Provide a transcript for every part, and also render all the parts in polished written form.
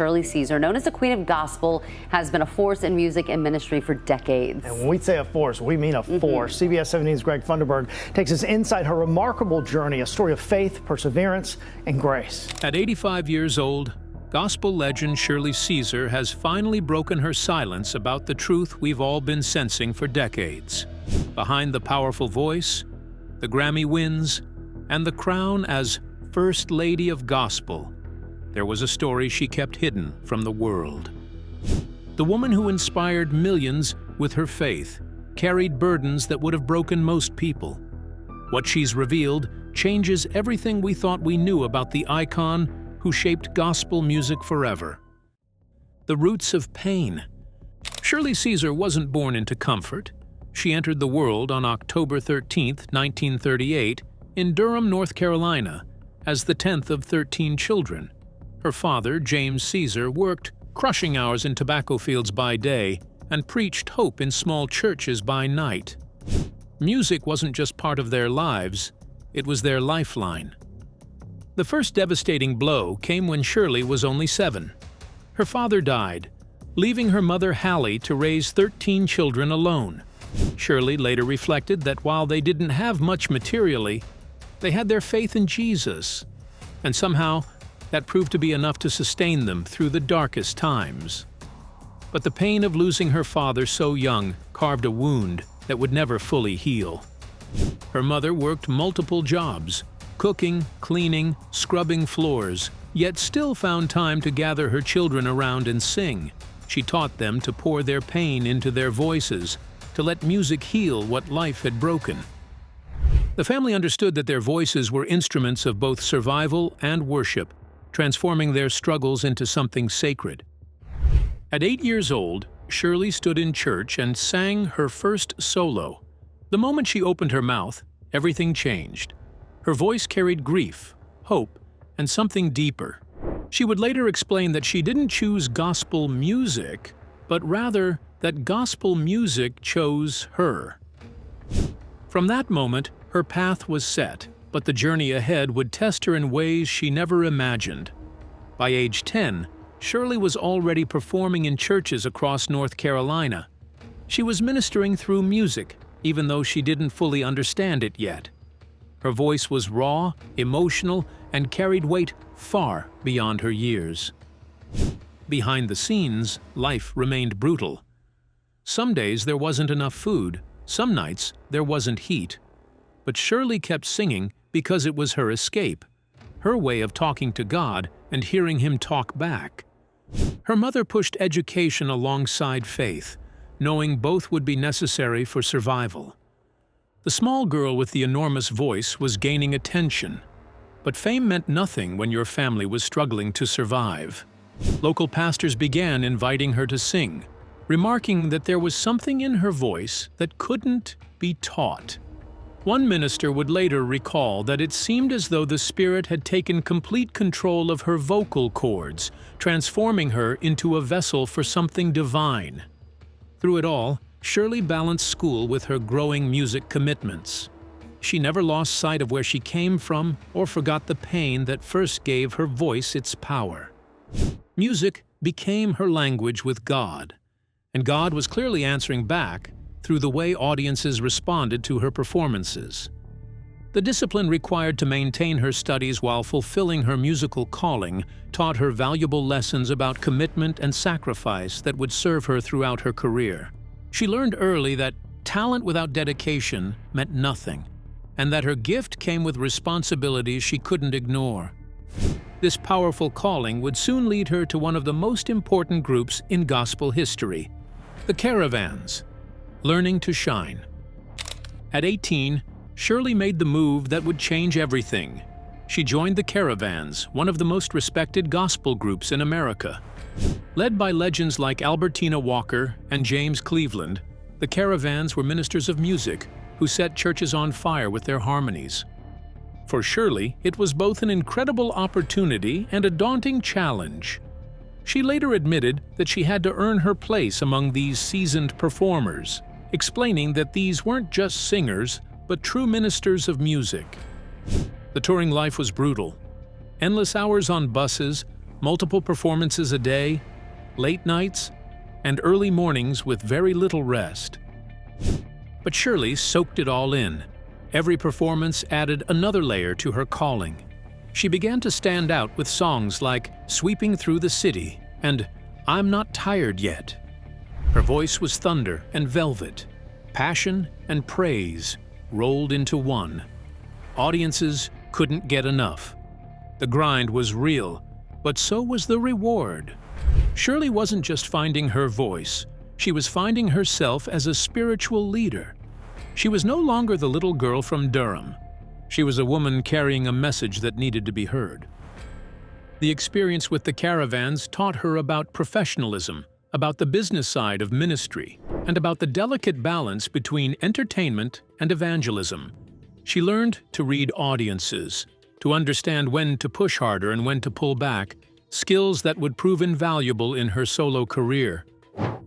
Shirley Caesar, known as the Queen of Gospel, has been a force in music and ministry for decades. And when we say a force, we mean a force. CBS 17's Greg Funderburg takes us inside her remarkable journey, a story of faith, perseverance, and grace. At 85 years old, gospel legend Shirley Caesar has finally broken her silence about the truth we've all been sensing for decades. Behind the powerful voice, the Grammy wins, and the crown as First Lady of Gospel, there was a story she kept hidden from the world. The woman who inspired millions with her faith carried burdens that would have broken most people. What she's revealed changes everything we thought we knew about the icon who shaped gospel music forever. The roots of pain. Shirley Caesar wasn't born into comfort. She entered the world on October 13, 1938, in Durham, North Carolina, as the 10th of 13 children. Her father, James Caesar, worked crushing hours in tobacco fields by day and preached hope in small churches by night. Music wasn't just part of their lives, it was their lifeline. The first devastating blow came when Shirley was only 7. Her father died, leaving her mother Hallie to raise 13 children alone. Shirley later reflected that while they didn't have much materially, they had their faith in Jesus, and somehow that proved to be enough to sustain them through the darkest times. But the pain of losing her father so young carved a wound that would never fully heal. Her mother worked multiple jobs, cooking, cleaning, scrubbing floors, yet still found time to gather her children around and sing. She taught them to pour their pain into their voices, to let music heal what life had broken. The family understood that their voices were instruments of both survival and worship, transforming their struggles into something sacred. At 8 years old, Shirley stood in church and sang her first solo. The moment she opened her mouth, everything changed. Her voice carried grief, hope, and something deeper. She would later explain that she didn't choose gospel music, but rather that gospel music chose her. From that moment, her path was set, but the journey ahead would test her in ways she never imagined. By age 10, Shirley was already performing in churches across North Carolina. She was ministering through music, even though she didn't fully understand it yet. Her voice was raw, emotional, and carried weight far beyond her years. Behind the scenes, life remained brutal. Some days there wasn't enough food, some nights there wasn't heat. But Shirley kept singing because it was her escape, her way of talking to God and hearing Him talk back. Her mother pushed education alongside faith, knowing both would be necessary for survival. The small girl with the enormous voice was gaining attention, but fame meant nothing when your family was struggling to survive. Local pastors began inviting her to sing, remarking that there was something in her voice that couldn't be taught. One minister would later recall that it seemed as though the Spirit had taken complete control of her vocal cords, transforming her into a vessel for something divine. Through it all, Shirley balanced school with her growing music commitments. She never lost sight of where she came from or forgot the pain that first gave her voice its power. Music became her language with God, and God was clearly answering back through the way audiences responded to her performances. The discipline required to maintain her studies while fulfilling her musical calling taught her valuable lessons about commitment and sacrifice that would serve her throughout her career. She learned early that talent without dedication meant nothing, and that her gift came with responsibilities she couldn't ignore. This powerful calling would soon lead her to one of the most important groups in gospel history, the Caravans. Learning to shine. At 18, Shirley made the move that would change everything. She joined the Caravans, one of the most respected gospel groups in America. Led by legends like Albertina Walker and James Cleveland, the Caravans were ministers of music who set churches on fire with their harmonies. For Shirley, it was both an incredible opportunity and a daunting challenge. She later admitted that she had to earn her place among these seasoned performers, explaining that these weren't just singers, but true ministers of music. The touring life was brutal. Endless hours on buses, multiple performances a day, late nights, and early mornings with very little rest. But Shirley soaked it all in. Every performance added another layer to her calling. She began to stand out with songs like Sweeping Through the City and I'm Not Tired Yet. Her voice was thunder and velvet, passion and praise rolled into one. Audiences couldn't get enough. The grind was real, but so was the reward. Shirley wasn't just finding her voice, she was finding herself as a spiritual leader. She was no longer the little girl from Durham. She was a woman carrying a message that needed to be heard. The experience with the Caravans taught her about professionalism, about the business side of ministry, and about the delicate balance between entertainment and evangelism. She learned to read audiences, to understand when to push harder and when to pull back, skills that would prove invaluable in her solo career.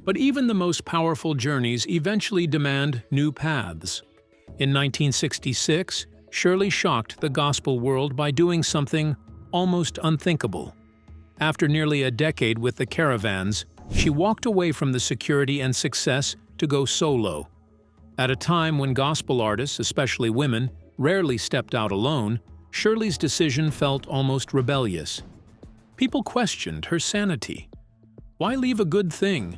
But even the most powerful journeys eventually demand new paths. In 1966, Shirley shocked the gospel world by doing something almost unthinkable. After nearly a decade with the Caravans, she walked away from the security and success to go solo. At a time when gospel artists, especially women, rarely stepped out alone, Shirley's decision felt almost rebellious. People questioned her sanity. Why leave a good thing?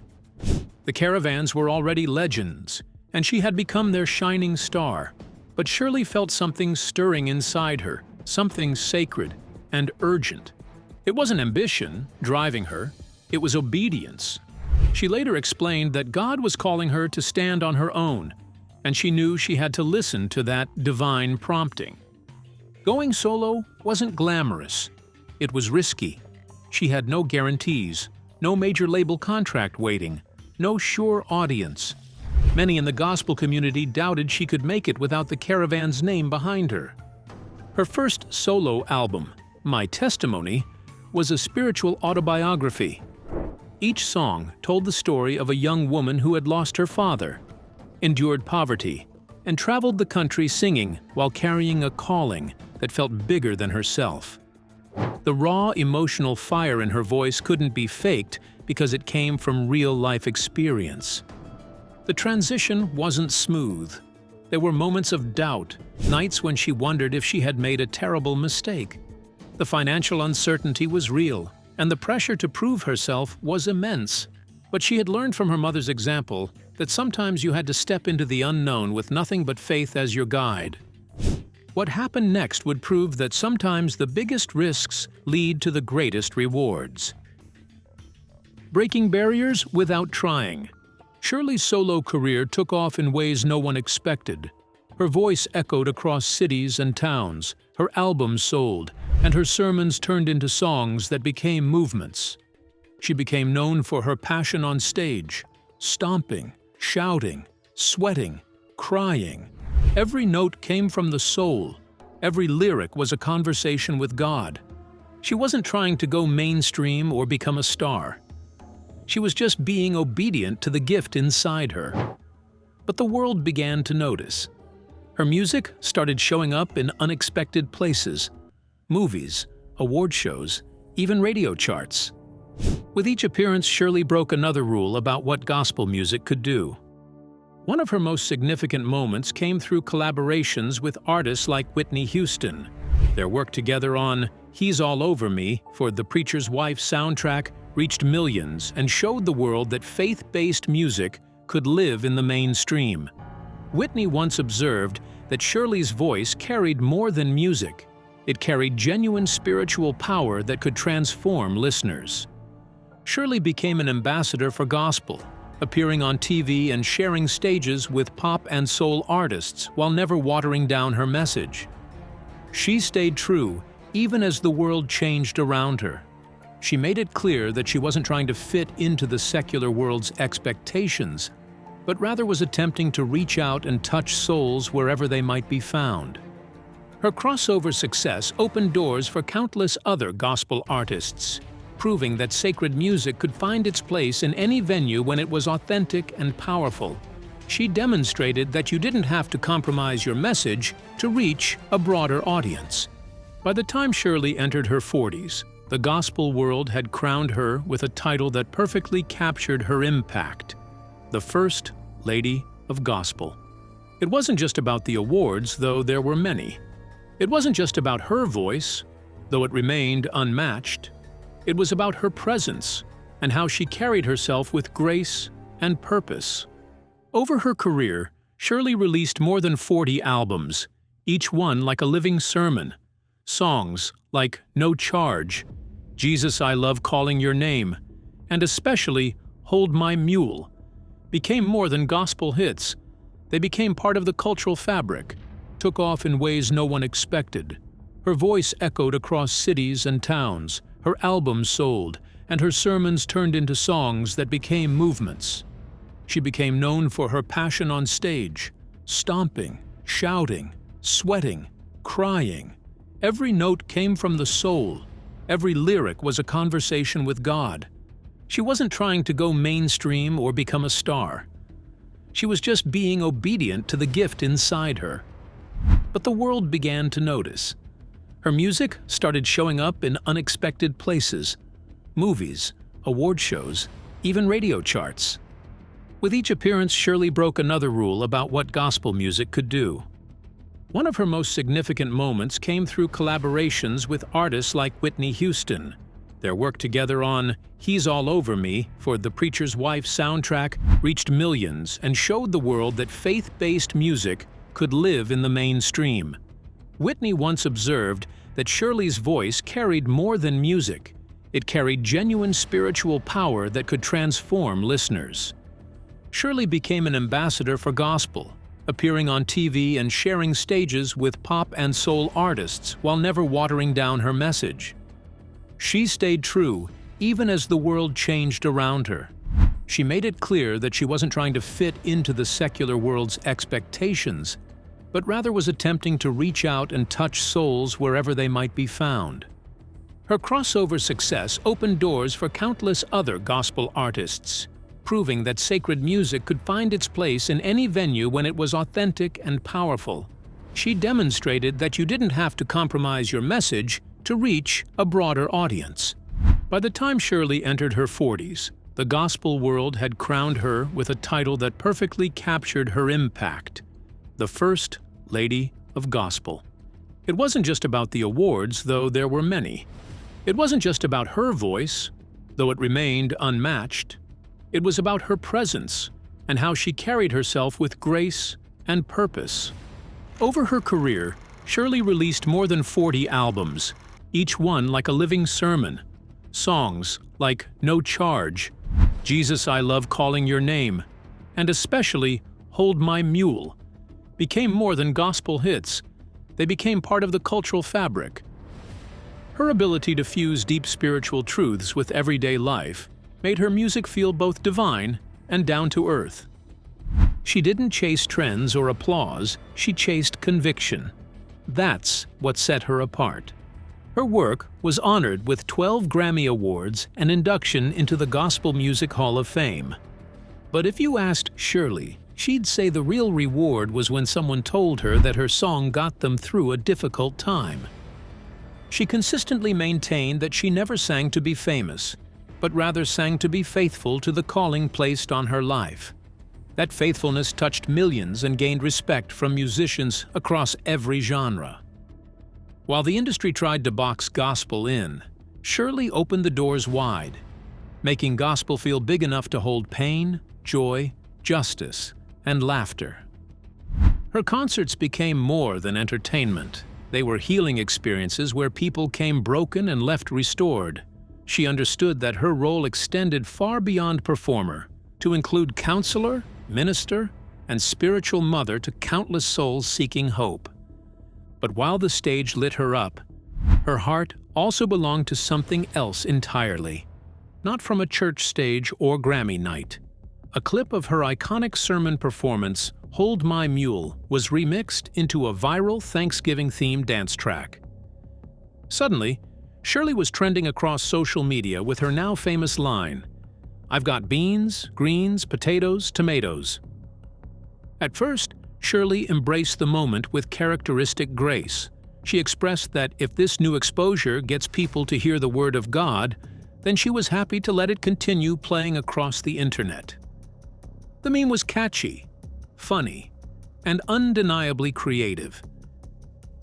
The Caravans were already legends, and she had become their shining star. But Shirley felt something stirring inside her, something sacred and urgent. It wasn't ambition driving her, it was obedience. She later explained that God was calling her to stand on her own, and she knew she had to listen to that divine prompting. Going solo wasn't glamorous. It was risky. She had no guarantees, no major label contract waiting, no sure audience. Many in the gospel community doubted she could make it without the Caravan's name behind her. Her first solo album, My Testimony, was a spiritual autobiography. Each song told the story of a young woman who had lost her father, endured poverty, and traveled the country singing while carrying a calling that felt bigger than herself. The raw emotional fire in her voice couldn't be faked because it came from real-life experience. The transition wasn't smooth. There were moments of doubt, nights when she wondered if she had made a terrible mistake. The financial uncertainty was real, and the pressure to prove herself was immense. But she had learned from her mother's example that sometimes you had to step into the unknown with nothing but faith as your guide. What happened next would prove that sometimes the biggest risks lead to the greatest rewards. Breaking barriers without trying. Shirley's solo career took off in ways no one expected. Her voice echoed across cities and towns, her albums sold, and her sermons turned into songs that became movements. She became known for her passion on stage, stomping, shouting, sweating, crying. Every note came from the soul. Every lyric was a conversation with God. She wasn't trying to go mainstream or become a star. She was just being obedient to the gift inside her. But the world began to notice. Her music started showing up in unexpected places: movies, award shows, even radio charts. With each appearance, Shirley broke another rule about what gospel music could do. One of her most significant moments came through collaborations with artists like Whitney Houston. Their work together on He's All Over Me for The Preacher's Wife soundtrack reached millions and showed the world that faith-based music could live in the mainstream. Whitney once observed that Shirley's voice carried more than music. It carried genuine spiritual power that could transform listeners. Shirley became an ambassador for gospel, appearing on TV and sharing stages with pop and soul artists while never watering down her message. She stayed true even as the world changed around her. She made it clear that she wasn't trying to fit into the secular world's expectations, but rather was attempting to reach out and touch souls wherever they might be found. Her crossover success opened doors for countless other gospel artists, proving that sacred music could find its place in any venue when it was authentic and powerful. She demonstrated that you didn't have to compromise your message to reach a broader audience. By the time Shirley entered her 40s, the gospel world had crowned her with a title that perfectly captured her impact: the First Lady of Gospel. It wasn't just about the awards, though there were many. It wasn't just about her voice, though it remained unmatched. It was about her presence and how she carried herself with grace and purpose. Over her career, Shirley released more than 40 albums, each one like a living sermon. Songs like No Charge, Jesus I Love Calling Your Name, and especially Hold My Mule became more than gospel hits. They became part of the cultural fabric, took off in ways no one expected. Her voice echoed across cities and towns, her albums sold, and her sermons turned into songs that became movements. She became known for her passion on stage, stomping, shouting, sweating, crying. Every note came from the soul. Every lyric was a conversation with God. She wasn't trying to go mainstream or become a star. She was just being obedient to the gift inside her. But the world began to notice. Her music started showing up in unexpected places: movies, award shows, even radio charts. With each appearance, Shirley broke another rule about what gospel music could do. One of her most significant moments came through collaborations with artists like Whitney Houston. Their work together on He's All Over Me for The Preacher's Wife soundtrack reached millions and showed the world that faith-based music could live in the mainstream. Whitney once observed that Shirley's voice carried more than music. It carried genuine spiritual power that could transform listeners. Shirley became an ambassador for gospel, appearing on TV and sharing stages with pop and soul artists while never watering down her message. She stayed true even as the world changed around her. She made it clear that she wasn't trying to fit into the secular world's expectations, but rather was attempting to reach out and touch souls wherever they might be found. Her crossover success opened doors for countless other gospel artists, proving that sacred music could find its place in any venue when it was authentic and powerful. She demonstrated that you didn't have to compromise your message to reach a broader audience. By the time Shirley entered her 40s, the gospel world had crowned her with a title that perfectly captured her impact: the First Lady of Gospel. It wasn't just about the awards, though there were many. It wasn't just about her voice, though it remained unmatched. It was about her presence and how she carried herself with grace and purpose. Over her career, Shirley released more than 40 albums, each one like a living sermon. Songs like No Charge, Jesus I Love Calling Your Name, and especially Hold My Mule became more than gospel hits. They became part of the cultural fabric. Her ability to fuse deep spiritual truths with everyday life made her music feel both divine and down to earth. She didn't chase trends or applause, she chased conviction. That's what set her apart. Her work was honored with 12 Grammy Awards and induction into the Gospel Music Hall of Fame. But if you asked Shirley, she'd say the real reward was when someone told her that her song got them through a difficult time. She consistently maintained that she never sang to be famous, but rather sang to be faithful to the calling placed on her life. That faithfulness touched millions and gained respect from musicians across every genre. While the industry tried to box gospel in, Shirley opened the doors wide, making gospel feel big enough to hold pain, joy, justice, and laughter. Her concerts became more than entertainment. They were healing experiences where people came broken and left restored. She understood that her role extended far beyond performer, to include counselor, minister, and spiritual mother to countless souls seeking hope. But while the stage lit her up, her heart also belonged to something else entirely. Not from a church stage or Grammy night. A clip of her iconic sermon performance, Hold My Mule, was remixed into a viral Thanksgiving-themed dance track. Suddenly, Shirley was trending across social media with her now famous line, "I've got beans, greens, potatoes, tomatoes." At first, Shirley embraced the moment with characteristic grace. She expressed that if this new exposure gets people to hear the Word of God, then she was happy to let it continue playing across the internet. The meme was catchy, funny, and undeniably creative.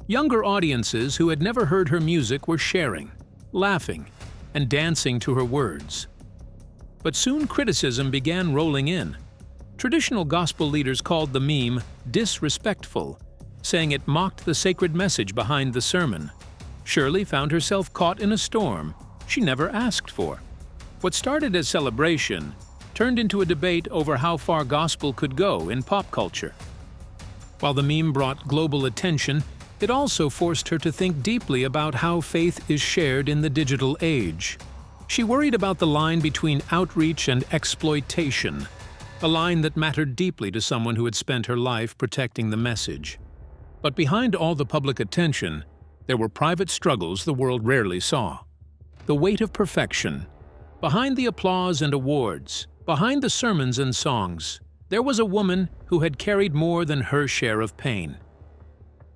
Younger audiences who had never heard her music were sharing, laughing, and dancing to her words. But soon criticism began rolling in. Traditional gospel leaders called the meme disrespectful, saying it mocked the sacred message behind the sermon. Shirley found herself caught in a storm she never asked for. What started as celebration turned into a debate over how far gospel could go in pop culture. While the meme brought global attention, it also forced her to think deeply about how faith is shared in the digital age. She worried about the line between outreach and exploitation, a line that mattered deeply to someone who had spent her life protecting the message. But behind all the public attention, there were private struggles the world rarely saw. The weight of perfection. Behind the applause and awards, behind the sermons and songs, there was a woman who had carried more than her share of pain.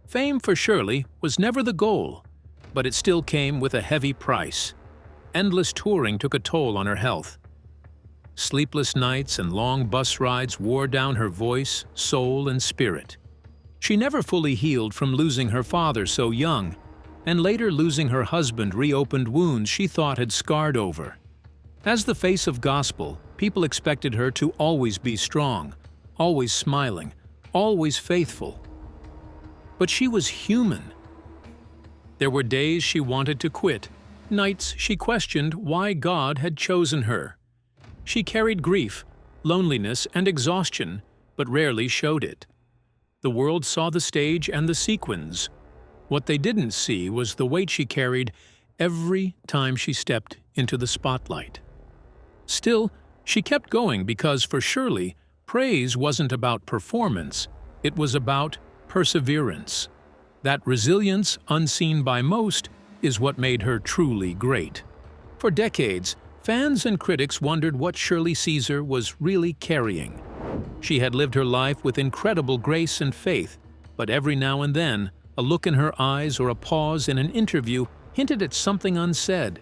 Fame for Shirley was never the goal, but it still came with a heavy price. Endless touring took a toll on her health. Sleepless nights and long bus rides wore down her voice, soul, and spirit. She never fully healed from losing her father so young, and later losing her husband reopened wounds she thought had scarred over. As the face of gospel, people expected her to always be strong, always smiling, always faithful. But she was human. There were days she wanted to quit, nights she questioned why God had chosen her. She carried grief, loneliness, and exhaustion, but rarely showed it. The world saw the stage and the sequins. What they didn't see was the weight she carried every time she stepped into the spotlight. Still, she kept going because for Shirley, praise wasn't about performance, it was about perseverance. That resilience, unseen by most, is what made her truly great. For decades, fans and critics wondered what Shirley Caesar was really carrying. She had lived her life with incredible grace and faith, but every now and then, a look in her eyes or a pause in an interview hinted at something unsaid.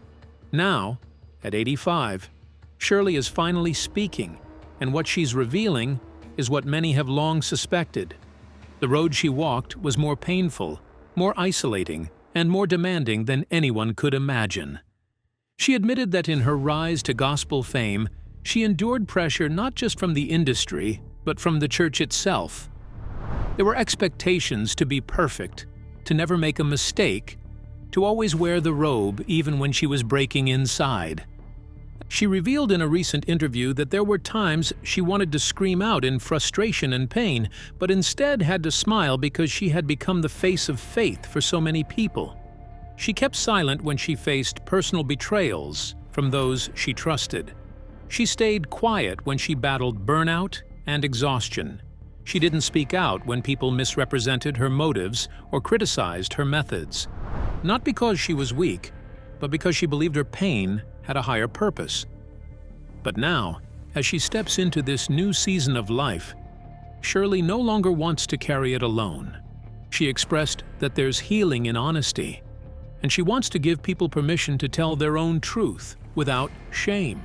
Now, at 85, Shirley is finally speaking, and what she's revealing is what many have long suspected. The road she walked was more painful, more isolating, and more demanding than anyone could imagine. She admitted that in her rise to gospel fame, she endured pressure not just from the industry, but from the church itself. There were expectations to be perfect, to never make a mistake, to always wear the robe even when she was breaking inside. She revealed in a recent interview that there were times she wanted to scream out in frustration and pain, but instead had to smile because she had become the face of faith for so many people. She kept silent when she faced personal betrayals from those she trusted. She stayed quiet when she battled burnout and exhaustion. She didn't speak out when people misrepresented her motives or criticized her methods. Not because she was weak, but because she believed her pain had a higher purpose. But now, as she steps into this new season of life, Shirley no longer wants to carry it alone. She expressed that there's healing in honesty, and she wants to give people permission to tell their own truth without shame.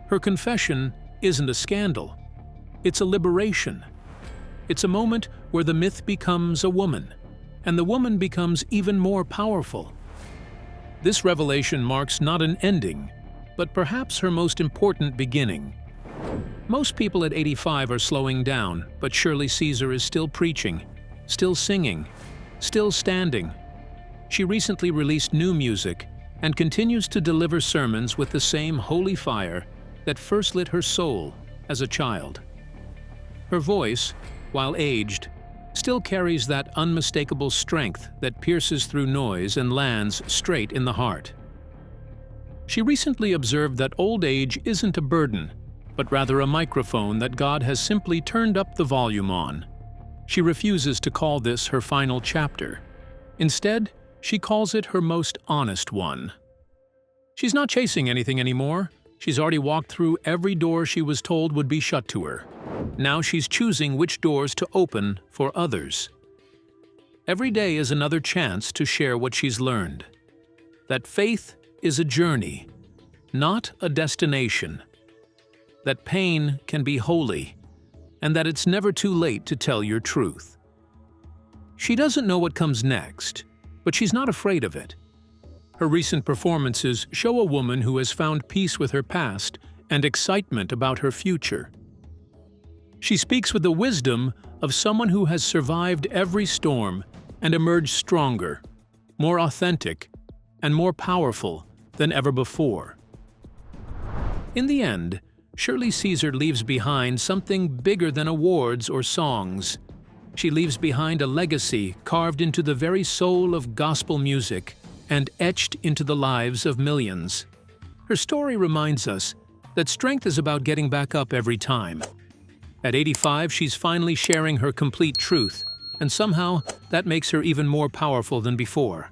Her confession isn't a scandal. It's a liberation. It's a moment where the myth becomes a woman, and the woman becomes even more powerful. This revelation marks not an ending, but perhaps her most important beginning. Most people at 85 are slowing down, but Shirley Caesar is still preaching, still singing, still standing. She recently released new music and continues to deliver sermons with the same holy fire that first lit her soul as a child. Her voice, while aged, still carries that unmistakable strength that pierces through noise and lands straight in the heart. She recently observed that old age isn't a burden, but rather a microphone that God has simply turned up the volume on. She refuses to call this her final chapter. Instead, she calls it her most honest one. She's not chasing anything anymore. She's already walked through every door she was told would be shut to her. Now she's choosing which doors to open for others. Every day is another chance to share what she's learned. That faith is a journey, not a destination. That pain can be holy, and that it's never too late to tell your truth. She doesn't know what comes next, but she's not afraid of it. Her recent performances show a woman who has found peace with her past and excitement about her future. She speaks with the wisdom of someone who has survived every storm and emerged stronger, more authentic, and more powerful than ever before. In the end, Shirley Caesar leaves behind something bigger than awards or songs. She leaves behind a legacy carved into the very soul of gospel music and etched into the lives of millions. Her story reminds us that strength is about getting back up every time. At 85, she's finally sharing her complete truth, and somehow that makes her even more powerful than before.